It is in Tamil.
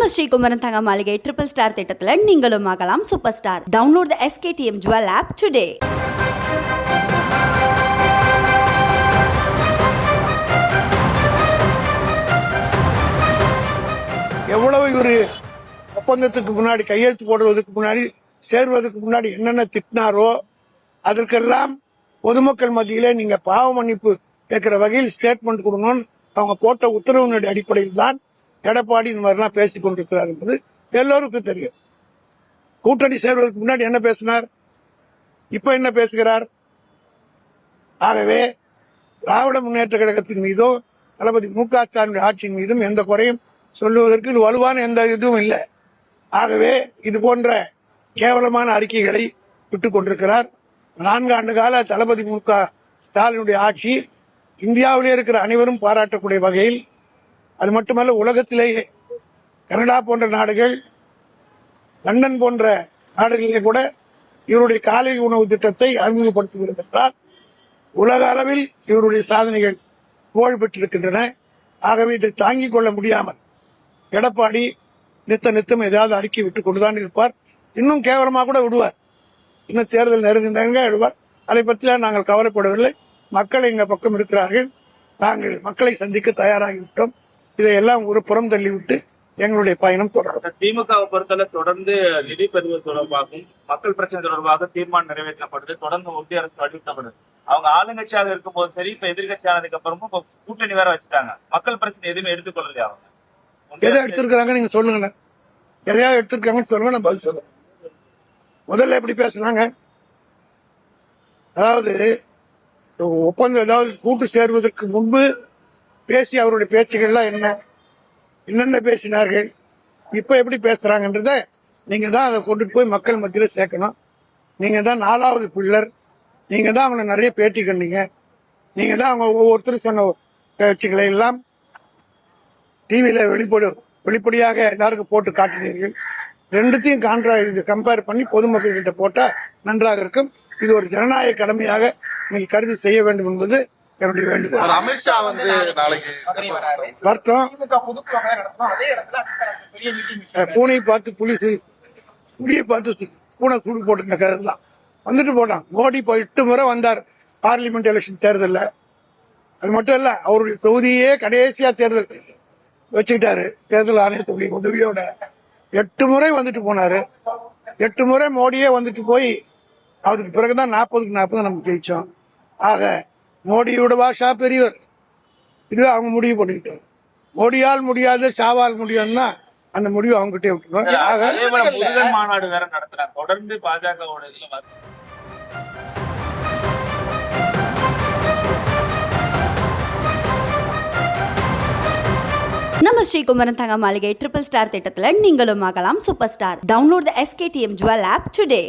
நம்ம ஸ்ரீகுமரன் தங்க மாளிகை ட்ரிபிள் ஸ்டார் திட்டத்தில் நீங்களும் ஆகலாம் சூப்பர் ஸ்டார். டவுன்லோட் த SKTM Jewel app today. எவ்வளவு இவரு ஒப்பந்தத்துக்கு முன்னாடி கையெழுத்து போடுவதற்கு முன்னாடி சேர்வதற்கு முன்னாடி என்னென்ன திட்டினாரோ அதற்கெல்லாம் பொதுமக்கள் மத்தியிலே நீங்க பாவ மன்னிப்பு கேட்கிற வகையில் ஸ்டேட்மெண்ட் கொடுங்கன்னு அவங்க போட்ட உத்தரவினுடைய அடிப்படையில் தான் எடப்பாடி இந்த மாதிரிலாம் பேசிக் கொண்டிருக்கிறார் என்பது எல்லோருக்கும் தெரியும். கூட்டணி சேர்வதற்கு முன்னாடி என்ன பேசினார், இப்ப என்ன பேசுகிறார்? ஆகவே திராவிட முன்னேற்ற கழகத்தின் மீதோ தளபதி மு.க. ஸ்டாலின் ஆட்சியின் மீதும் எந்த குறையும் சொல்லுவதற்கு இது வலுவான எந்த இதுவும் இல்லை. ஆகவே இது போன்ற கேவலமான அறிக்கைகளை விட்டுக் கொண்டிருக்கிறார். 4 ஆண்டு கால தளபதி மு.க. ஸ்டாலினுடைய ஆட்சி இந்தியாவிலே இருக்கிற அனைவரும் பாராட்டக்கூடிய வகையில், அது மட்டுமல்ல உலகத்திலேயே கனடா போன்ற நாடுகள், லண்டன் போன்ற நாடுகளிலே கூட இவருடைய காலை உணவு திட்டத்தை அறிமுகப்படுத்துகிறது என்றால் உலக அளவில் இவருடைய சாதனைகள் புகழ் பெற்றிருக்கின்றன. ஆகவே இதை தாங்கிக் கொள்ள முடியாமல் எடப்பாடி நித்தம் ஏதாவது அறிக்கை விட்டுக் கொண்டுதான் இருப்பார். இன்னும் கேவலமாக கூட விடுவார். இன்னும் தேர்தல் நெருங்கினாங்க விடுவார். அதை பற்றி நாங்கள் கவலைப்படவில்லை. மக்கள் எங்க பக்கம் இருக்கிறார்கள். நாங்கள் மக்களை சந்திக்க தயாராகிவிட்டோம். இதையெல்லாம் ஒரு புறம் தள்ளிவிட்டு எங்களுடைய பயணம் தொடரும். திமுகவை பொறுத்தவரை தொடர்ந்து நிதி பெறுவது தொடர்பாகவும் மக்கள் பிரச்சனை தொடர்பாக தீர்மானம் நிறைவேற்றப்படுது. தொடர்ந்து ஒன்றிய அரசு வலியுறுத்தப்படுது. அவங்க ஆளுங்கட்சியாக இருக்கும் போது சரி, இப்ப எதிர்கட்சி ஆனதுக்கு அப்புறமும் கூட்டணி வேற வச்சுட்டாங்க. மக்கள் பிரச்சனை எதுவுமே எடுத்துக்கொள்ளலையா? அவங்க எதை எடுத்திருக்கிறாங்க நீங்க சொல்லுங்க. எதையாவது எடுத்திருக்காங்கன்னு சொல்லுங்க, நான் பதில் சொல்லுவேன். முதல்ல எப்படி பேசுனாங்க, அதாவது ஒப்பந்தம் ஏதாவது கூட்டு சேர்வதற்கு முன்பு பேசி அவருடைய பேச்சுகள்லாம் என்னென்ன பேசினார்கள், இப்ப எப்படி பேசுறாங்கன்றத நீங்க தான் அதை கொண்டு போய் மக்கள் மத்தியில சேர்க்கணும். நீங்க தான் 4வது பில்லர். நீங்க தான் அவங்களை நிறைய பேட்டி கண்டீங்க. நீங்க தான் அவங்க ஒவ்வொருத்தரும் சொன்ன பேச்சுக்களை எல்லாம் டிவியில வெளிப்படையாக எல்லாருக்கும் போட்டு காட்டினீர்கள். ரெண்டுத்தையும் கம்பேர் பண்ணி பொதுமக்கள் கிட்ட போட்டா நன்றாக இருக்கும். இது ஒரு ஜனநாயக கடமையாக நீங்கள் கருதி செய்ய வேண்டும் என்பது என்னுடைய வேண்டுகோள். அமித்ஷா வந்து நாளைக்கு பூனை பார்த்து புலியை பார்த்து பூனை சூடு போட்டு கருதுதான் வந்துட்டு போட்டான். மோடி 8 முறை வந்தார் பார்லிமெண்ட் எலெக்ஷன் தேர்தலில். அது மட்டும் இல்ல, அவருடைய தொகுதியே கடைசியா தேர்தல் வச்சுக்கிட்டாரு. தேர்தல் ஆணையத்துடைய உதவியோட 8 முறை வந்துட்டு போனாரு. 8 முறை மோடியே வந்துட்டு போய் அதுக்கு பிறகுதான் 40க்கு 40 நம்ம ஜெயிச்சோம். ஆக மோடியோட பாஷா பெரியவர். இது அவங்க முடிவு பண்ணிக்கிட்டோம். மோடியால் முடியாது, ஷாவால் முடியும்னா அந்த முடிவு அவங்க கிட்டே விட்டுருவோம். முருகன் மாநாடு வேற நடத்துறாங்க தொடர்ந்து பாஜகவோட இதுல. நம்ம ஸ்ரீகுமரன் தங்க மாளிகை ட்ரிபிள் ஸ்டார் திட்டத்தில் நீங்களும் ஆகலாம் சூப்பர் ஸ்டார். டவுன்லோட் த SKTM Jewel app today.